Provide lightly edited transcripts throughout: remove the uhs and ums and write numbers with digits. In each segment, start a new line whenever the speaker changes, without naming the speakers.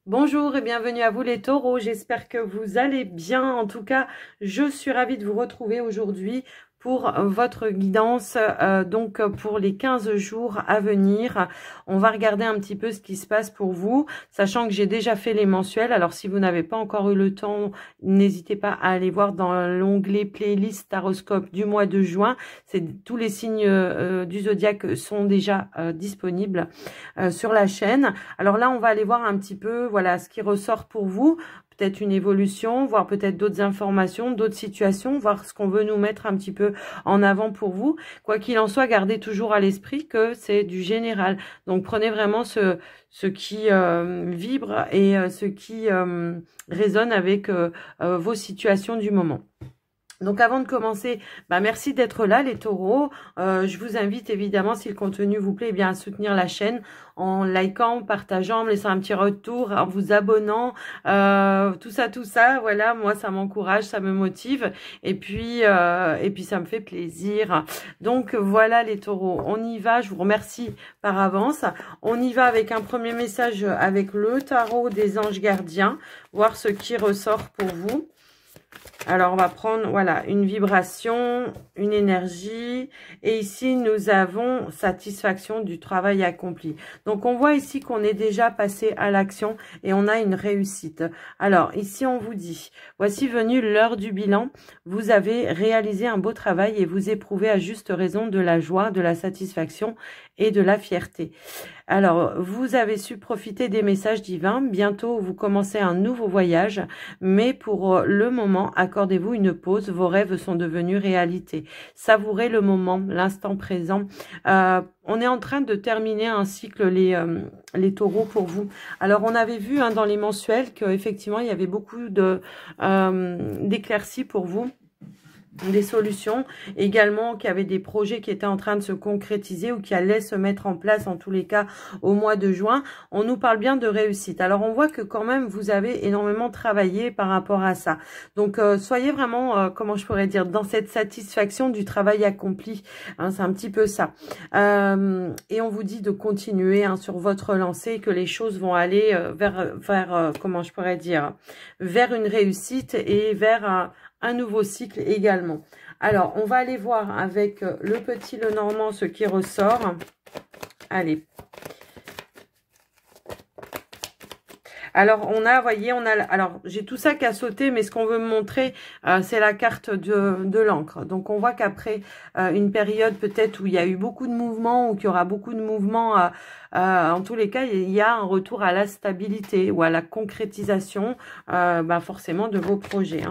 Bonjour et bienvenue à vous les taureaux, j'espère que vous allez bien. En tout cas, je suis ravie de vous retrouver aujourd'hui pour votre guidance, donc pour les 15 jours à venir. On va regarder un petit peu ce qui se passe pour vous, sachant que j'ai déjà fait les mensuels. Alors si vous n'avez pas encore eu le temps, n'hésitez pas à aller voir dans l'onglet playlist Taroscope du mois de juin. Tous les signes du zodiaque sont déjà disponibles sur la chaîne. Alors là, on va aller voir un petit peu, voilà, ce qui ressort pour vous. Peut-être une évolution, voir peut-être d'autres informations, d'autres situations, voir ce qu'on veut nous mettre un petit peu en avant pour vous. Quoi qu'il en soit, gardez toujours à l'esprit que c'est du général. Donc, prenez vraiment ce qui vibre et ce qui résonne avec vos situations du moment. Donc avant de commencer, merci d'être là les taureaux. Je vous invite évidemment, si le contenu vous plaît, à soutenir la chaîne en likant, partageant, en me laissant un petit retour, en vous abonnant, tout ça, voilà, moi ça m'encourage, ça me motive et puis ça me fait plaisir. Donc voilà les taureaux, on y va, je vous remercie par avance. On y va avec un premier message avec le tarot des anges gardiens, voir ce qui ressort pour vous. Alors, on va prendre, voilà, une vibration, une énergie. Et ici, nous avons satisfaction du travail accompli. Donc, on voit ici qu'on est déjà passé à l'action et on a une réussite. Alors, ici, on vous dit, voici venue l'heure du bilan. Vous avez réalisé un beau travail et vous éprouvez à juste raison de la joie, de la satisfaction et de la fierté. Alors, vous avez su profiter des messages divins. Bientôt, vous commencez un nouveau voyage. Mais pour le moment, accordez-vous une pause. Vos rêves sont devenus réalité. Savourez le moment, l'instant présent. On est en train de terminer un cycle, les taureaux, pour vous. Alors, on avait vu dans les mensuels qu'effectivement, il y avait beaucoup d'éclaircies pour vous. Des solutions, également qu'il y avait des projets qui étaient en train de se concrétiser ou qui allaient se mettre en place en tous les cas au mois de juin. On nous parle bien de réussite. Alors on voit que quand même vous avez énormément travaillé par rapport à ça. Donc soyez vraiment, comment je pourrais dire, dans cette satisfaction du travail accompli. C'est un petit peu ça. Et on vous dit de continuer sur votre lancée, que les choses vont aller vers comment je pourrais dire, vers une réussite et vers un nouveau cycle également. Alors, on va aller voir avec le petit Lenormand ce qui ressort. Allez. Alors, voyez, alors, j'ai tout ça qui a sauté, mais ce qu'on veut me montrer, c'est la carte de l'encre. Donc, on voit qu'après une période peut-être où il y a eu beaucoup de mouvements, ou qu'il y aura beaucoup de mouvements, en tous les cas, il y a un retour à la stabilité ou à la concrétisation, forcément, de vos projets,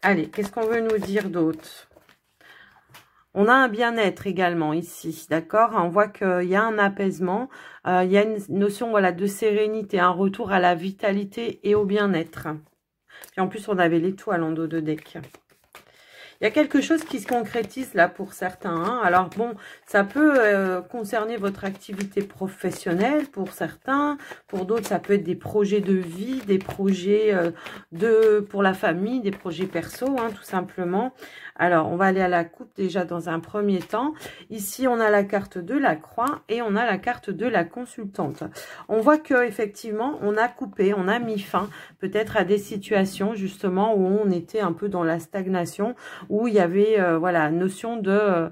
Allez, qu'est-ce qu'on veut nous dire d'autre? On a un bien-être également ici, d'accord? On voit qu'il y a un apaisement, il y a une notion voilà, de sérénité, un retour à la vitalité et au bien-être. Puis en plus, on avait l'étoile en dos de deck. Il y a quelque chose qui se concrétise là pour certains. Alors bon, ça peut concerner votre activité professionnelle pour certains. Pour d'autres, ça peut être des projets de vie, des projets pour la famille, des projets perso, tout simplement. Alors, on va aller à la coupe déjà dans un premier temps. Ici, on a la carte de la croix et on a la carte de la consultante. On voit que effectivement, on a coupé, on a mis fin peut-être à des situations justement où on était un peu dans la stagnation, où il y avait voilà, notion de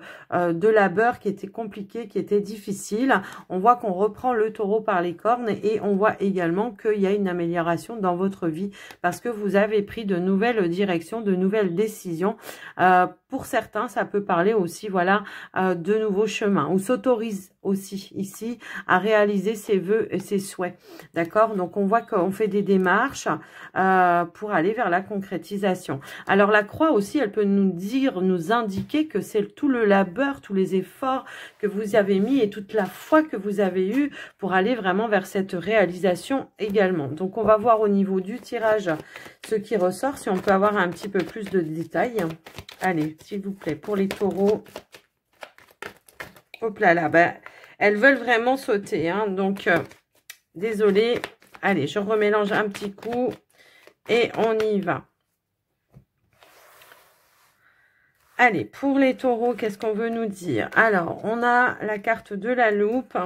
labeur qui était compliquée, qui était difficile. On voit qu'on reprend le taureau par les cornes et on voit également qu'il y a une amélioration dans votre vie parce que vous avez pris de nouvelles directions, de nouvelles décisions. Pour certains, ça peut parler aussi voilà, de nouveaux chemins ou s'autorise aussi ici à réaliser ses vœux et ses souhaits. D'accord? Donc, on voit qu'on fait des démarches pour aller vers la concrétisation. Alors, la croix aussi, elle peut nous dire, nous indiquer que c'est tout le labeur, tous les efforts que vous avez mis et toute la foi que vous avez eue pour aller vraiment vers cette réalisation également. Donc, on va voir au niveau du tirage ce qui ressort, si on peut avoir un petit peu plus de détails. Allez, s'il vous plaît, pour les taureaux. Hop là, là, elles veulent vraiment sauter, donc désolée. Allez, je remélange un petit coup et on y va. Allez, pour les taureaux, qu'est-ce qu'on veut nous dire? Alors, on a la carte de la loupe.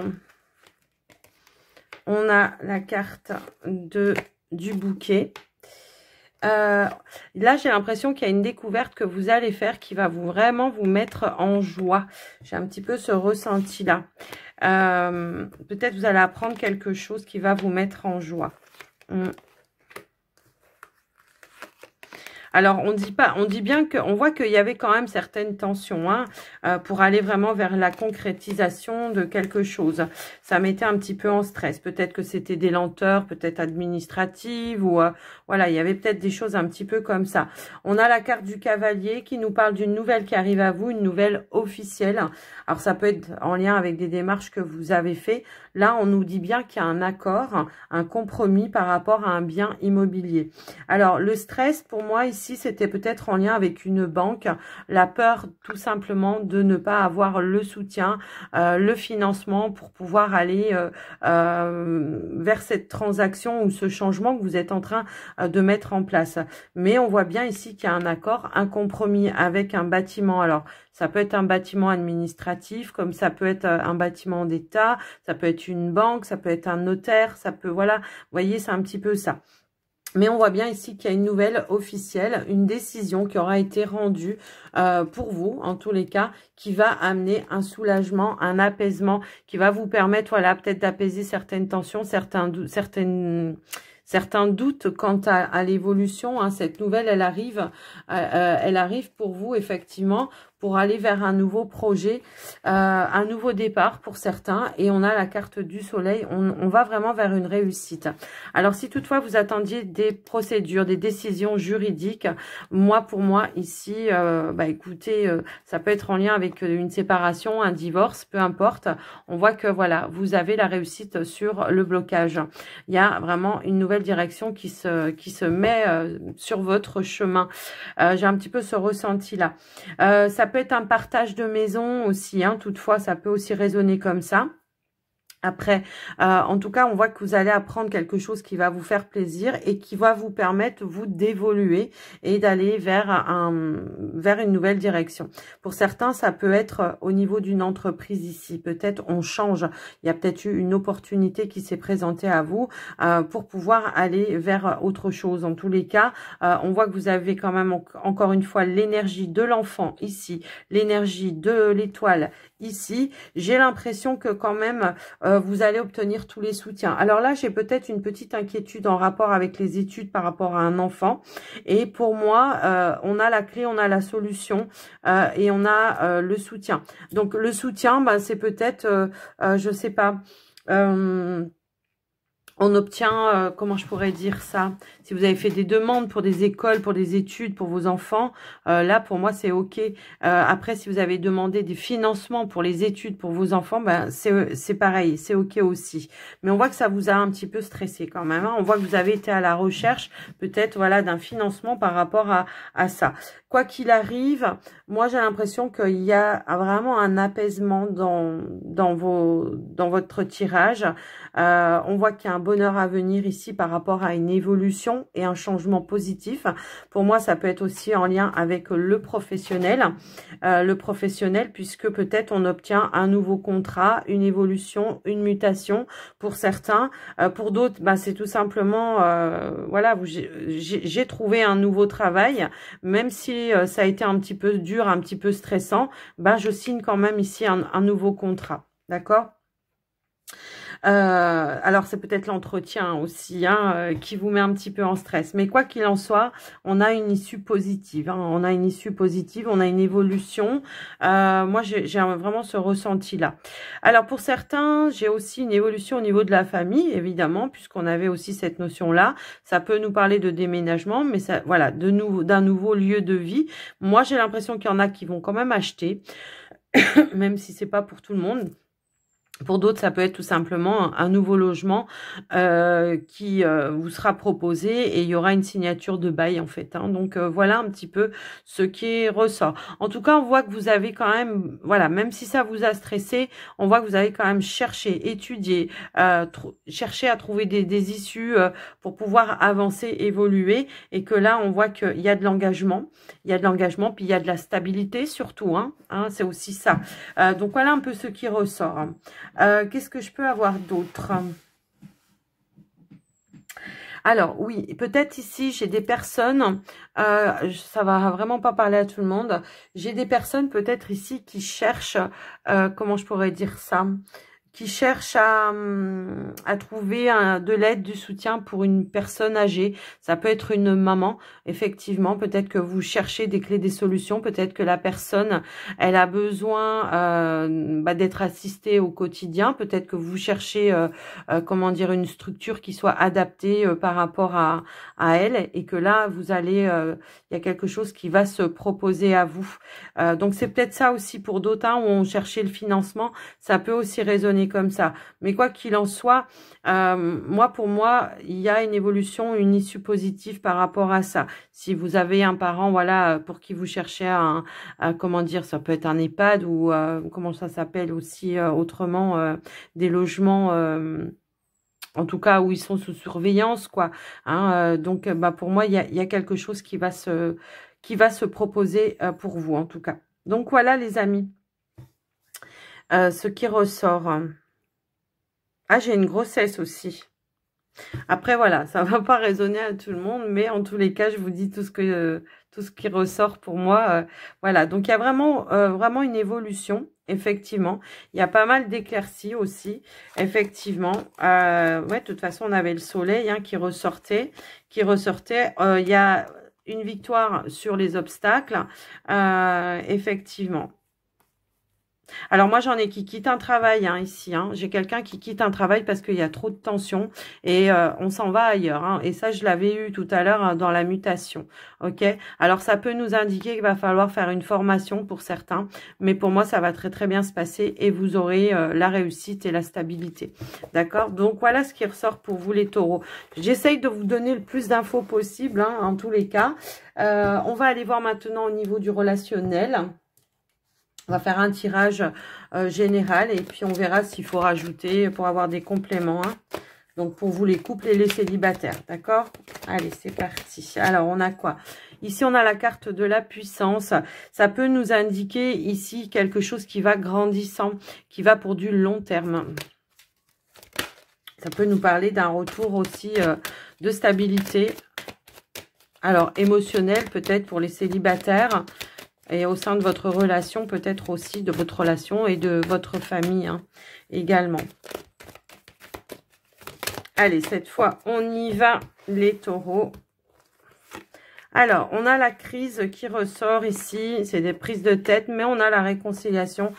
On a la carte du bouquet. Là, j'ai l'impression qu'il y a une découverte que vous allez faire qui va vraiment vous mettre en joie. J'ai un petit peu ce ressenti-là. Peut-être vous allez apprendre quelque chose qui va vous mettre en joie. Alors, on dit bien qu'on voit qu'il y avait quand même certaines tensions hein, pour aller vraiment vers la concrétisation de quelque chose. Ça mettait un petit peu en stress. Peut-être que c'était des lenteurs, peut-être administratives ou voilà, il y avait peut-être des choses un petit peu comme ça. On a la carte du cavalier qui nous parle d'une nouvelle qui arrive à vous, une nouvelle officielle. Alors, ça peut être en lien avec des démarches que vous avez fait. Là, on nous dit bien qu'il y a un accord, un compromis par rapport à un bien immobilier. Alors, le stress, pour moi, ici, c'était peut-être en lien avec une banque. La peur, tout simplement, de ne pas avoir le soutien, le financement pour pouvoir aller vers cette transaction ou ce changement que vous êtes en train de mettre en place. Mais on voit bien ici qu'il y a un accord, un compromis avec un bâtiment. Alors, ça peut être un bâtiment administratif, comme ça peut être un bâtiment d'État, ça peut être une banque, ça peut être un notaire, ça peut, voilà, vous voyez, c'est un petit peu ça. Mais on voit bien ici qu'il y a une nouvelle officielle, une décision qui aura été rendue pour vous, en tous les cas, qui va amener un soulagement, un apaisement, qui va vous permettre, voilà, peut-être d'apaiser certaines tensions, certains doutes quant à l'évolution. Hein. Cette nouvelle, elle arrive pour vous, effectivement, pour aller vers un nouveau projet, un nouveau départ pour certains. Et on a la carte du soleil. On va vraiment vers une réussite. Alors, si toutefois vous attendiez des procédures, des décisions juridiques, pour moi, ici, écoutez, ça peut être en lien avec une séparation, un divorce, peu importe. On voit que, voilà, vous avez la réussite sur le blocage. Il y a vraiment une nouvelle direction qui se met sur votre chemin. J'ai un petit peu ce ressenti-là. Ça peut être un partage de maison aussi, hein, toutefois, ça peut aussi résonner comme ça. Après, en tout cas, on voit que vous allez apprendre quelque chose qui va vous faire plaisir et qui va vous permettre, vous, d'évoluer et d'aller vers une nouvelle direction. Pour certains, ça peut être au niveau d'une entreprise ici. Peut-être on change. Il y a peut-être eu une opportunité qui s'est présentée à vous pour pouvoir aller vers autre chose. En tous les cas, on voit que vous avez quand même encore une fois l'énergie de l'enfant ici, l'énergie de l'étoile ici. J'ai l'impression que quand même vous allez obtenir tous les soutiens. Alors là, j'ai peut-être une petite inquiétude en rapport avec les études par rapport à un enfant. Et pour moi, on a la clé, on a la solution et on a le soutien. Donc le soutien, c'est peut-être, je sais pas, on obtient, comment je pourrais dire ça, si vous avez fait des demandes pour des écoles, pour des études, pour vos enfants, là, pour moi, c'est OK. Après, si vous avez demandé des financements pour les études, pour vos enfants, c'est pareil, c'est OK aussi. Mais on voit que ça vous a un petit peu stressé quand même. Hein. On voit que vous avez été à la recherche, peut-être, voilà, d'un financement par rapport à ça. Quoi qu'il arrive, moi, j'ai l'impression qu'il y a vraiment un apaisement dans votre tirage. On voit qu'il y a un bonheur à venir ici par rapport à une évolution et un changement positif. Pour moi, ça peut être aussi en lien avec le professionnel. Puisque peut-être on obtient un nouveau contrat, une évolution, une mutation pour certains. Pour d'autres, c'est tout simplement, voilà, j'ai trouvé un nouveau travail, même si ça a été un petit peu dur, un petit peu stressant, je signe quand même ici un nouveau contrat. D'accord ? Alors, c'est peut-être l'entretien aussi qui vous met un petit peu en stress. Mais quoi qu'il en soit, on a une issue positive. Hein, on a une issue positive, on a une évolution. Moi, j'ai vraiment ce ressenti-là. Alors, pour certains, j'ai aussi une évolution au niveau de la famille, évidemment, puisqu'on avait aussi cette notion-là. Ça peut nous parler de déménagement, mais ça, voilà, d'un nouveau lieu de vie. Moi, j'ai l'impression qu'il y en a qui vont quand même acheter, même si c'est pas pour tout le monde. Pour d'autres, ça peut être tout simplement un nouveau logement qui vous sera proposé et il y aura une signature de bail en fait. Hein. Donc voilà un petit peu ce qui ressort. En tout cas, on voit que vous avez quand même, voilà, même si ça vous a stressé, on voit que vous avez quand même cherché, étudié, cherché à trouver des issues pour pouvoir avancer, évoluer et que là, on voit qu'il y a de l'engagement. Il y a de l'engagement, puis il y a de la stabilité surtout. Hein, c'est aussi ça. Donc voilà un peu ce qui ressort. Qu'est-ce que je peux avoir d'autre? Alors oui, peut-être ici j'ai des personnes, ça va vraiment pas parler à tout le monde, j'ai des personnes peut-être ici qui cherchent, comment je pourrais dire ça, qui cherchent à trouver de l'aide, du soutien pour une personne âgée. Ça peut être une maman, effectivement. Peut-être que vous cherchez des clés, des solutions. Peut-être que la personne, elle a besoin d'être assistée au quotidien. Peut-être que vous cherchez, comment dire, une structure qui soit adaptée par rapport à elle. Et que là, vous allez, il y a quelque chose qui va se proposer à vous. Donc, c'est peut-être ça aussi pour d'autres, où on cherchait le financement. Ça peut aussi résonner comme ça. Mais quoi qu'il en soit, pour moi, il y a une évolution, une issue positive par rapport à ça. Si vous avez un parent, voilà, pour qui vous cherchez comment dire, ça peut être un EHPAD ou comment ça s'appelle aussi autrement, des logements, en tout cas où ils sont sous surveillance, quoi. Donc, pour moi, il y a quelque chose qui va se proposer pour vous, en tout cas. Donc voilà, les amis. Ce qui ressort. Ah, j'ai une grossesse aussi. Après, voilà, ça va pas résonner à tout le monde, mais en tous les cas, je vous dis tout ce qui ressort pour moi. Voilà, donc il y a vraiment une évolution, effectivement. Il y a pas mal d'éclaircies aussi, effectivement. Ouais, de toute façon, on avait le soleil qui ressortait. Il y a une victoire sur les obstacles, effectivement. Alors moi j'en ai qui quittent un travail ici. J'ai quelqu'un qui quitte un travail parce qu'il y a trop de tension et on s'en va ailleurs. Et ça je l'avais eu tout à l'heure dans la mutation. Ok. Alors ça peut nous indiquer qu'il va falloir faire une formation pour certains, mais pour moi ça va très très bien se passer et vous aurez la réussite et la stabilité. D'accord. Donc voilà ce qui ressort pour vous les taureaux. J'essaye de vous donner le plus d'infos possible en tous les cas. On va aller voir maintenant au niveau du relationnel. On va faire un tirage général et puis on verra s'il faut rajouter pour avoir des compléments. Donc, pour vous les couples et les célibataires, d'accord? Allez, c'est parti. Alors, on a quoi? Ici, on a la carte de la puissance. Ça peut nous indiquer ici quelque chose qui va grandissant, qui va pour du long terme. Ça peut nous parler d'un retour aussi de stabilité. Alors, émotionnel peut-être pour les célibataires. Et au sein de votre relation, peut-être aussi de votre relation et de votre famille également. Allez, cette fois, on y va, les taureaux. Alors, on a la crise qui ressort ici. C'est des prises de tête, mais on a la réconciliation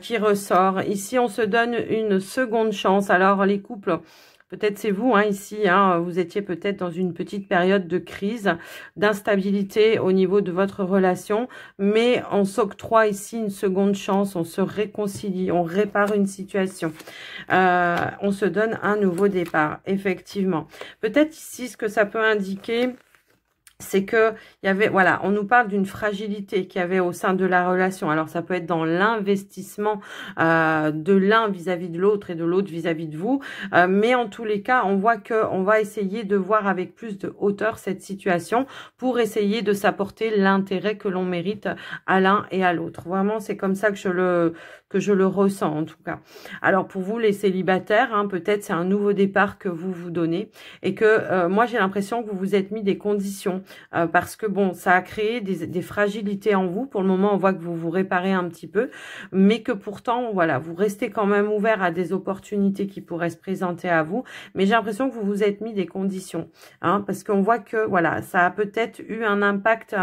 qui ressort. Ici, on se donne une seconde chance. Alors, les couples... Peut-être c'est vous ici, vous étiez peut-être dans une petite période de crise, d'instabilité au niveau de votre relation, mais on s'octroie ici une seconde chance, on se réconcilie, on répare une situation, on se donne un nouveau départ, effectivement. Peut-être ici ce que ça peut indiquer, c'est que il y avait, voilà, on nous parle d'une fragilité qu'il y avait au sein de la relation. Alors, ça peut être dans l'investissement de l'un vis-à-vis de l'autre et de l'autre vis-à-vis de vous. Mais en tous les cas, on voit que on va essayer de voir avec plus de hauteur cette situation pour essayer de s'apporter l'intérêt que l'on mérite à l'un et à l'autre. Vraiment, c'est comme ça que je le ressens en tout cas. Alors, pour vous, les célibataires, peut-être c'est un nouveau départ que vous vous donnez et que moi, j'ai l'impression que vous vous êtes mis des conditions parce que bon, ça a créé des fragilités en vous. Pour le moment, on voit que vous vous réparez un petit peu, mais que pourtant, voilà, vous restez quand même ouvert à des opportunités qui pourraient se présenter à vous. Mais j'ai l'impression que vous vous êtes mis des conditions, parce qu'on voit que voilà, ça a peut-être eu un impact,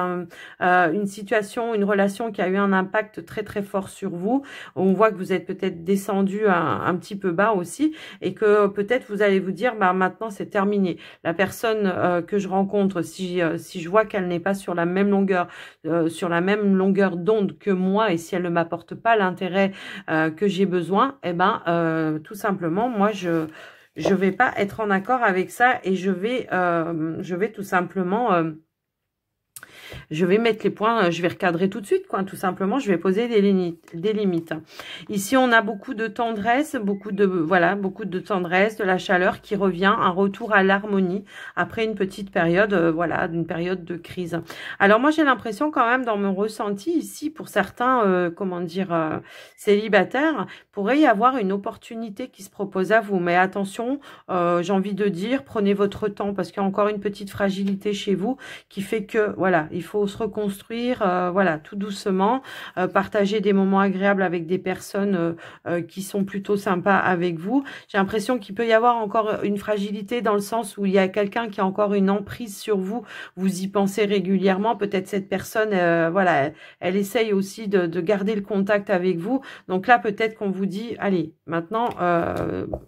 une situation, une relation qui a eu un impact très très fort sur vous. On voit que vous êtes peut-être descendu un petit peu bas aussi et que peut-être vous allez vous dire, maintenant c'est terminé. La personne que je rencontre, si je vois qu'elle n'est pas sur la même longueur d'onde que moi et si elle ne m'apporte pas l'intérêt que j'ai besoin, tout simplement, moi je vais pas être en accord avec ça et je vais tout simplement Je vais mettre les points, je vais recadrer tout de suite, quoi, tout simplement. Je vais poser des limites. Ici, on a beaucoup de tendresse, beaucoup de tendresse, de la chaleur qui revient, un retour à l'harmonie après une petite période, voilà, une période de crise. Alors moi, j'ai l'impression quand même dans mon ressenti ici, pour certains, comment dire, célibataires, pourrait y avoir une opportunité qui se propose à vous. Mais attention, j'ai envie de dire, prenez votre temps parce qu'il y a encore une petite fragilité chez vous qui fait que, voilà, il faut se reconstruire, voilà, tout doucement, partager des moments agréables avec des personnes qui sont plutôt sympas avec vous. J'ai l'impression qu'il peut y avoir encore une fragilité dans le sens où il y a quelqu'un qui a encore une emprise sur vous. Vous y pensez régulièrement. Peut-être cette personne, voilà, elle essaye aussi de garder le contact avec vous. Donc là, peut-être qu'on vous dit, allez, maintenant,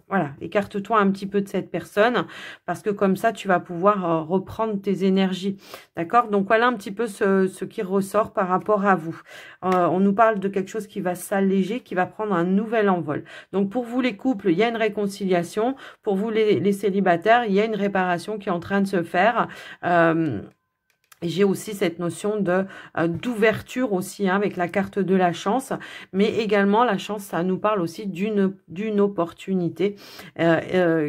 voilà, écarte-toi un petit peu de cette personne parce que comme ça, tu vas pouvoir reprendre tes énergies. D'accord? Donc voilà un petit peu ce qui ressort par rapport à vous. On nous parle de quelque chose qui va s'alléger, qui va prendre un nouvel envol. Donc pour vous les couples, il y a une réconciliation. Pour vous les célibataires, il y a une réparation qui est en train de se faire. Et j'ai aussi cette notion de d'ouverture aussi, hein, avec la carte de la chance. Mais également, la chance, ça nous parle aussi d'une opportunité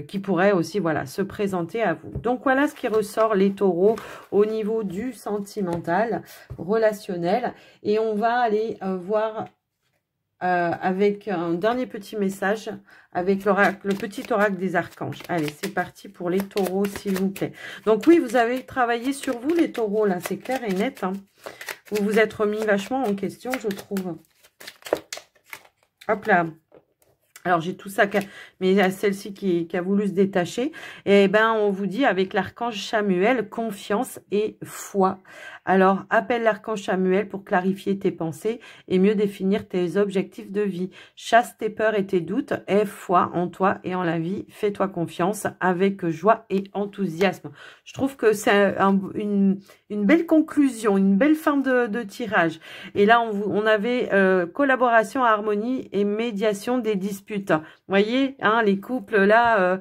qui pourrait aussi, voilà, se présenter à vous. Donc, voilà ce qui ressort, les taureaux, au niveau du sentimental, relationnel. Et on va aller voir avec un dernier petit message, avec le petit oracle des archanges. Allez, c'est parti pour les taureaux, s'il vous plaît. Donc oui, vous avez travaillé sur vous, les taureaux, là, c'est clair et net. Hein. Vous vous êtes remis vachement en question, je trouve. Hop là. Alors, j'ai tout ça, mais il y a celle-ci qui a voulu se détacher. Et ben, on vous dit avec l'archange Chamuel, confiance et foi. Alors, appelle l'archange Chamuel pour clarifier tes pensées et mieux définir tes objectifs de vie. Chasse tes peurs et tes doutes. Aie foi en toi et en la vie. Fais-toi confiance avec joie et enthousiasme. Je trouve que c'est une belle conclusion, une belle fin de tirage. Et là, on avait collaboration, harmonie et médiation des disputes. Vous voyez, hein, les couples là,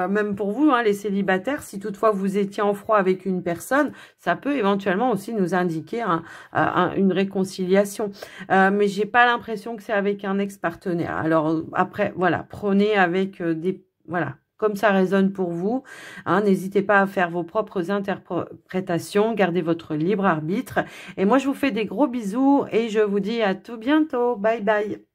même pour vous, hein, les célibataires, si toutefois vous étiez en froid avec une personne, ça peut éventuellement aussi nous indiquer une réconciliation. Mais j'ai pas l'impression que c'est avec un ex-partenaire. Alors après, voilà, prenez avec voilà, comme ça résonne pour vous. Hein, n'hésitez pas à faire vos propres interprétations, gardez votre libre arbitre. Et moi, je vous fais des gros bisous et je vous dis à tout bientôt. Bye bye.